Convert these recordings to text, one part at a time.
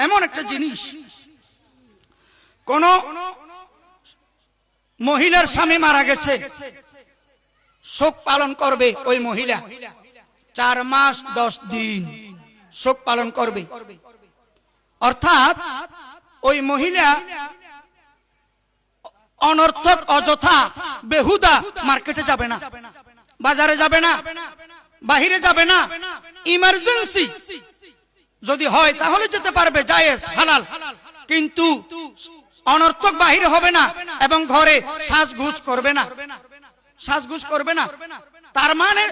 এমন একটা জিনিস, কোন মহিলার স্বামী মারা গেছে, শোক পালন করবে ওই মহিলা 4 মাস 10 দিন শোক পালন করবে। অর্থাৎ ওই মহিলা অনর্থক অযথা বেহুদা মার্কেটে যাবে না, বাজারে যাবে না, বাহিরে যাবে না। ইমার্জেন্সি যদি হয় তাহলে যেতে পারবে, জায়েজ হালাল, কিন্তু অনর্থক বাহিরে হবে না এবং ঘরে সাজগুজ করবে না, সাজগুজ করবে না। তার মানে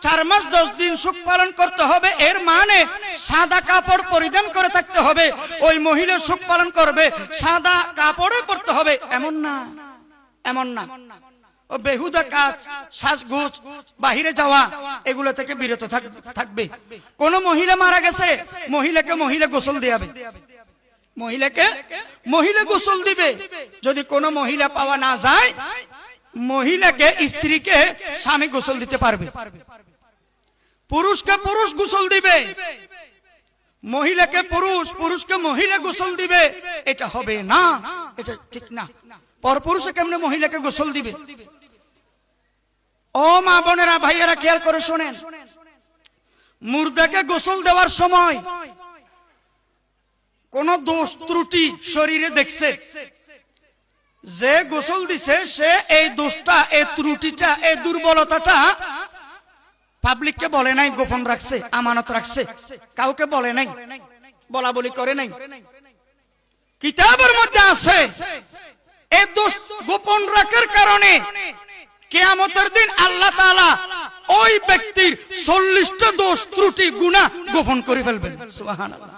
4 মাস 10 দিন শোক পালন করতে হবে, এর মানে সাদা কাপড় পরিধান করে থাকতে হবে। ওই মহিলা শোক পালন করবে, সাদা কাপড়ে পরতে হবে এমন না, এমন না। ও বেহুদা কাজ, সাজগুজ, বাহিরে যাওয়া, এগুলো থেকে বিরত থাকবে। কোন মহিলা মারা গেছে, মহিলাকে মহিলা গোসল দিবে, মহিলাকে মহিলা গোসল দিবে। যদি কোনো মহিলা পাওয়া না যায়, মহিলাকে স্ত্রীকে স্বামী গোসল দিতে পারবে, পুরুষকে পুরুষ গোসল দিবে, মহিলাকে পুরুষ, পুরুষকে মহিলা গোসল দিবে। এটা হবে না, এটা ঠিক না। পরপুরুষে কেমনে মহিলাকে গোসল দিবে? ও মা বোনেরা, ভাইয়েরা, খেয়াল করে শোনেন, মুর্দাকে গোসল দেওয়ার সময় কোন দোষ ত্রুটি শরীরে দেখছে, যে গোসল দিছে সে এই দোষটা, এই ত্রুটিটা, এই দুর্বলতাটা পাবলিককে বলে নাই, গোপন রাখছে, আমানত রাখছে, কাউকে বলে নাই, বলা বলি করে নাই। কিতাবের মধ্যে আছে এই দোষ গোপন রাখার কারণে কিয়ামতের দিন আল্লাহ তাআলা ওই ব্যক্তির 40টা দোষ ত্রুটি গুনাহ গোপন করে ফেলবেন। সুবহানাল্লাহ।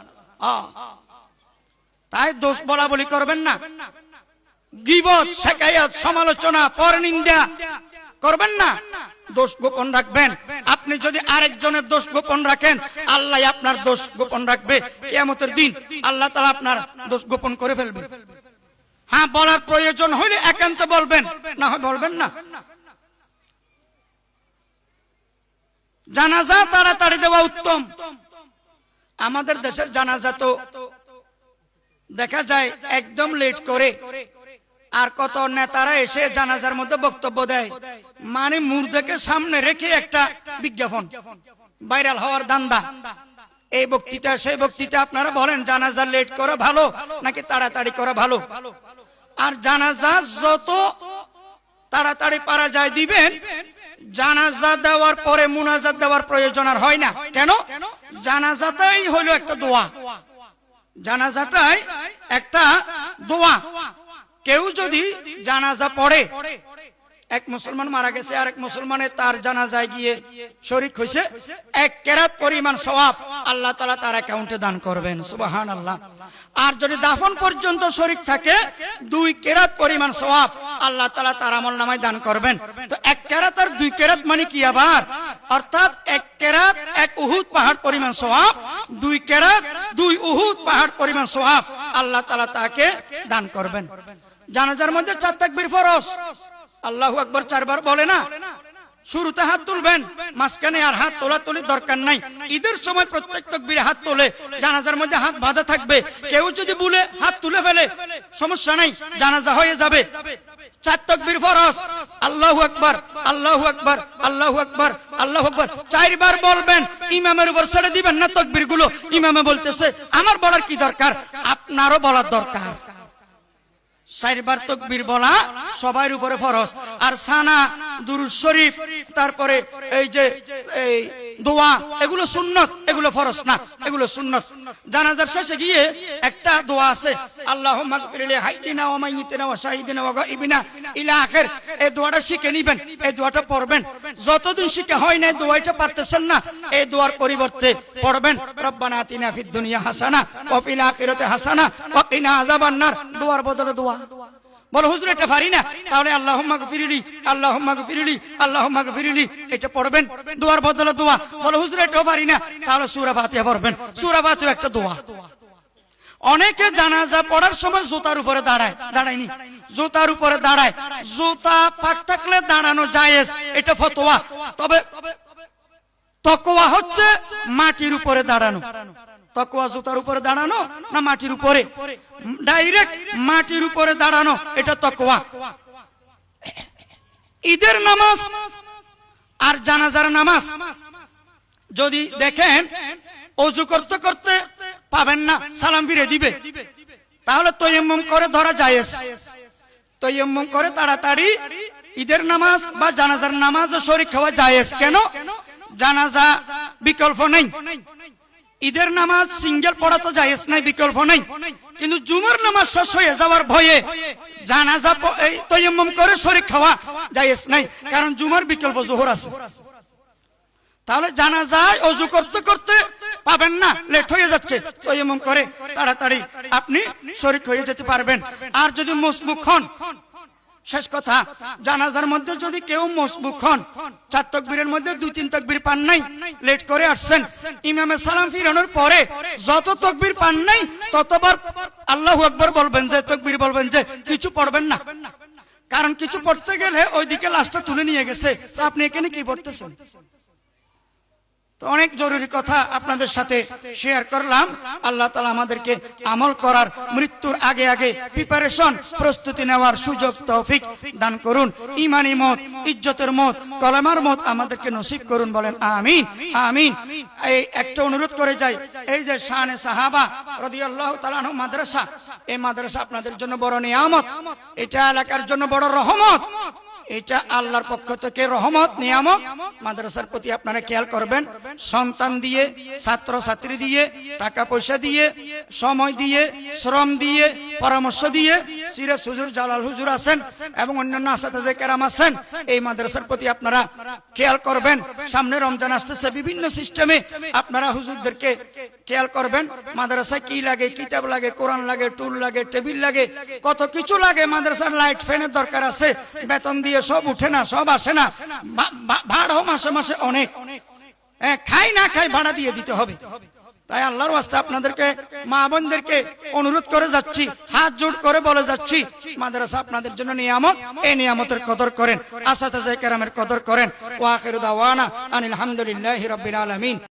তাই দোষ বলা বলি করবেন না, গীবত, শিকায়াত, সমালোচনা, পরনিন্দা করবেন না, দোষ গোপন রাখবেন। আপনি যদি আরেকজনের দোষ গোপন রাখেন, আল্লাহ আপনার দোষ গোপন রাখবে। কিয়ামতের দিন আল্লাহ তাআলা আপনার দোষ গোপন করে ফেলবে। হ্যাঁ, বলার প্রয়োজন হলে একান্ত বলবেন, না হয় বলবেন না। জানাজা তাড়াতাড়ি দেওয়া উত্তম। আমাদের দেশের জানাজা তো দেখা যায় একদম লেট করে, আর কত নেতারা এসে জানাজার মধ্যে বক্তব্য দেয়, মানে মুর্দাকে সামনে রেখে একটা বিজ্ঞাপন, ভাইরাল হওয়ার ধান্দা। এই বক্তৃতা সেই বক্তৃতা, আপনারা বলেন জানাজা লেট করা ভালো নাকি তাড়াতাড়ি করা ভালো? আর জানাজা যত তাড়াতাড়ি পারা যায় দিবেন। জানাজা দেওয়ার পরে মুনাজাত দেওয়ার প্রয়োজন আর হয় না। কেন? জানাজাটাই হলো একটা দোয়া, জানাজাটাই একটা দোয়া। কেউ যদি জানাজা পড়ে, এক মুসলমান মারা গেছে, আর এক মুসলমানের তার জানাজায় গিয়ে শরীক হয়েছে, 1 কেরাত পরিমাণ সওয়াব আল্লাহ তাআলা তার অ্যাকাউন্টে দান করবেন। সুবহানাল্লাহ। আর যদি দাফন পর্যন্ত শরীক থাকে, 2 কেরাত পরিমাণ সওয়াব আল্লাহ তাআলা তার আমলনামায় দান করবেন। তো 1 কেরাত আর 2 কেরাত মানে কি আবার? অর্থাৎ 1 কেরাত 1 উহুদ পাহাড় পরিমাণ সওয়াব, 2 কেরাত 2 উহুদ পাহাড় পরিমাণ সওয়াব আল্লাহ তাআলা তাকে দান করবেন। জানাজার মধ্যে 4 তাকবীর ফরজ। আল্লাহু আকবার 4 বার বলে না, শুরুতে হাত তুলবেন, মাঝখানে আর হাত তোলার দরকার নাই। ঈদের সময় প্রত্যেক তাকবীরে হাত তোলে, জানাজার মধ্যে হাত বাঁধা থাকবে। কেউ যদি ভুলে হাত তুলে ফেলে সমস্যা নাই, জানাজা হয়ে যাবে। 4 তাকবীর ফরজ। আল্লাহু আকবার, আল্লাহু আকবার, আল্লাহু আকবার, আল্লাহু আকবার 4 বার বলবেন। ইমামের উপর ছেড়ে দিবেন না তাকবীর গুলো। ইমামে বলতেছে, আমার বলার কি দরকার, আপনারও বলার দরকার। 4 বার তাকবীর বলা সবার উপরে ফরজ। আর সানা, দুরূদ শরীফ, তারপরে এই যে এই দোয়া, এগুলো সুন্নাত, এগুলো ফরজ না, এগুলো সুন্নাত। জানাজার শেষে গিয়ে একটা দোয়া আছে, আল্লাহুম্মা গফির লি হাইয়িনা ওয়া মাইয়িতিনা ওয়া শাহিদিনা ওয়া গায়িবিনা ইলা আখির। এই দোয়াটা শিখে নিবেন, এই দোয়াটা পড়বেন। যতদিন শিখে হয় না দোয়াটা পারতেছেন না, এই দোয়ার পরিবর্তে পড়বেন রব্বানা আতিনা ফিদ দুনিয়া হাসানা ওয়া ফিল আখিরাতি হাসানা ওয়া কিনা আযাবান নার। দোয়ার বদলে দোয়া। বলো হুজুর এটা পারি না, তাহলে আল্লাহুম্মা গফিরলি, আল্লাহুম্মা গফিরলি, আল্লাহুম্মা গফিরলি এটা পড়বেন, দোয়ার বদলে দোয়া। বলো হুজুর এটাও পারি না, তাহলে সূরা ফাতিহা পড়বেন। সূরা ফাতিহা একটা দোয়া। অনেকে জানাজা পড়ার সময় জুতার উপরে দাঁড়ায়, দাঁড়ায়নি, জুতার উপরে দাঁড়ায়। জুতা পাক থাকলে দাঁড়ানো জায়েজ, এটা ফতোয়া। তবে তাকওয়া হচ্ছে মাটির উপরে দাঁড়ানো। তাকওয়া জুতার উপরে দাঁড়ানো না মাটির উপরে? ডাইরেক্ট মাটির উপরে দাঁড়ানো, এটা তাকওয়া। ঈদের নামাজ আর জানাজার নামাজ যদি দেখেন ওযু করতে করতে পাবেন না, সালাম ফিরে দিবে, তাহলে তায়াম্মুম করে ধরা জায়েজ। তায়াম্মুম করে তাড়াতাড়ি ঈদের নামাজ বা জানাজার নামাজও শরীক হওয়া জায়েজ। কেন? জানাজা বিকল্প নেই, ঈদের নামাজ সিঙ্গেল পড়া তো জায়েজ নাই, বিকল্প নেই। কিন্তু জুমার নামাজ শেষ হয়ে যাওয়ার ভয়ে জানাজা তায়াম্মুম করে শরীক হওয়া জায়েজ নাই, কারণ জুমার বিকল্প যোহর আছে। তাহলে জানাজায় ওযু করতে করতে পাবেন না, লেট হয়ে যাচ্ছে, তায়াম্মুম করে তাড়াতাড়ি আপনি শরীক হয়ে যেতে পারবেন। আর যদি মুসবুক হন, শেষ কথা, জানাজার মধ্যে যদি কেউ মুসবুক হন, 4 তাকবীরের মধ্যে 2-3 তাকবীর পান নাই, লেট করে আসছেন, ইমামের সালাম ফিরানোর পরে যত তাকবীর পান নাই ততবার আল্লাহু আকবার বলবেন, যে তাকবীর বলবেন, যে কিছু পড়বেন না। কারণ কিছু পড়তে গেলে ওইদিকে লাশটা তুলে নিয়ে গেছে, তো আপনি এখানে কি পড়তেছেন? তো অনেক জরুরি কথা আপনাদের সাথে শেয়ার করলাম। আল্লাহ তাআলা আমাদেরকে আমল করার, মৃত্যুর আগে আগে প্রিপারেশন, প্রস্তুতি নেওয়ার সুযোগ তৌফিক দান করুন। ঈমানি মত, ইজ্জতের মত, কলেমার মত আমাদেরকে নসিব করুন, বলেন আমিন আমিন। এই একটা অনুরোধ করে যাই, এই যে শানে সাহাবা রাদিয়াল্লাহু তাআলা আনহু মাদ্রাসা, এই মাদ্রাসা আপনাদের জন্য বড় নিয়ামত, এটা এলাকার জন্য বড় রহমত, এটা আল্লাহর পক্ষ থেকে রহমত, নিয়ামত। মাদ্রাসার প্রতি আপনারা খেয়াল করবেন, সন্তান দিয়ে, ছাত্র ছাত্রী দিয়ে, টাকা পয়সা দিয়ে, সময় দিয়ে, শ্রম দিয়ে, পরামর্শ দিয়ে, সিরাজ হুজুর, জালাল হুজুর আছেন এবং অন্যান্য আসাতাজে কেরাম আছেন, এই মাদ্রাসার প্রতি আপনারা খেয়াল করবেন। সামনে রমজান আসতেছে, বিভিন্ন সিস্টেমে আপনারা হুজুরদেরকে খেয়াল করবেন। মাদ্রাসায় কি লাগে? কিতাব লাগে, কোরআন লাগে, টুল লাগে, টেবিল লাগে, কত কিছু লাগে। মাদ্রাসার লাইট ফ্যানের দরকার আছে, বেতন দিয়ে সব উঠে না, সব আসে না, ভাড়াও মাসে মাসে অনেক, খাই না খাই ভাড়া দিয়ে দিতে হবে। তাই আল্লাহর ওয়াস্তে আপনাদেরকে, মা বোনদেরকে অনুরোধ করে যাচ্ছি, হাত জোড় করে বলে যাচ্ছি, মাদ্রাসা আপনাদের জন্য নিয়ামত, এই নিয়ামতের কদর করেন, আসাতাজে কেরামের কদর করেন। ওয়া আখিরু দাওয়ানা আনিল হামদুলিল্লাহি রাব্বিল আলামিন।